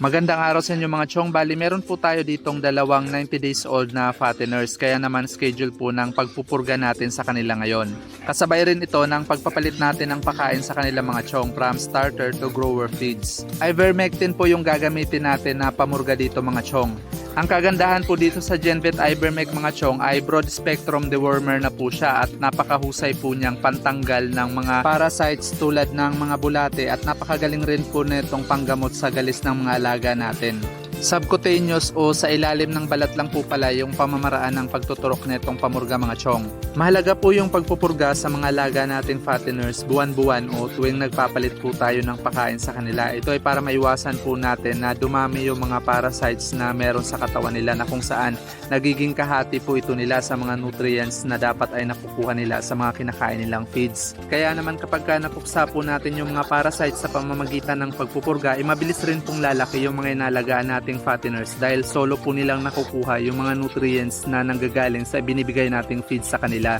Magandang araw sa inyo mga chong. Bali, meron po tayo ditong dalawang 90 days old na fatteners. Kaya naman schedule po ng pagpupurga natin sa kanila ngayon. Kasabay rin ito ng pagpapalit natin ng pakain sa kanila mga chong from starter to grower feeds. Ivermectin po yung gagamitin natin na pamurga dito mga chong. Ang kagandahan po dito sa GenVet Ivermec mga chong ay broad spectrum dewormer na po siya at napakahusay po niyang pantanggal ng mga parasites tulad ng mga bulate at napakagaling rin po nitong panggamot sa galis ng mga alaga natin. Subcutaneous o sa ilalim ng balat lang po pala yung pamamaraan ng pagtuturok nitong pamurga mga chong. Mahalaga po yung pagpupurga sa mga alaga natin fatteners buwan-buwan o tuwing nagpapalit po tayo ng pakain sa kanila. Ito ay para maiwasan po natin na dumami yung mga parasites na meron sa katawan nila na kung saan nagiging kahati po ito nila sa mga nutrients na dapat ay nakukuha nila sa mga kinakain nilang feeds. Kaya naman kapag napuksa po natin yung mga parasites sa pamamagitan ng pagpupurga, mabilis rin pong lalaki yung mga inalagaan natin fatteners dahil solo po nilang nakukuha yung mga nutrients na nanggagaling sa binibigay nating feed sa kanila.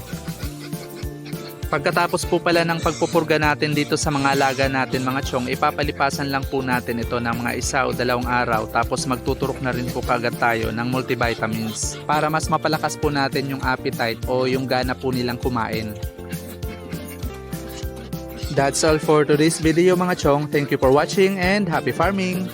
Pagkatapos po pala ng pagpupurga natin dito sa mga alaga natin mga chong, ipapalipasan lang po natin ito ng mga 1 o 2 araw tapos magtuturok na rin po kagad tayo ng multivitamins para mas mapalakas po natin yung appetite o yung gana po nilang kumain. That's all for today's video mga chong. Thank you for watching and happy farming!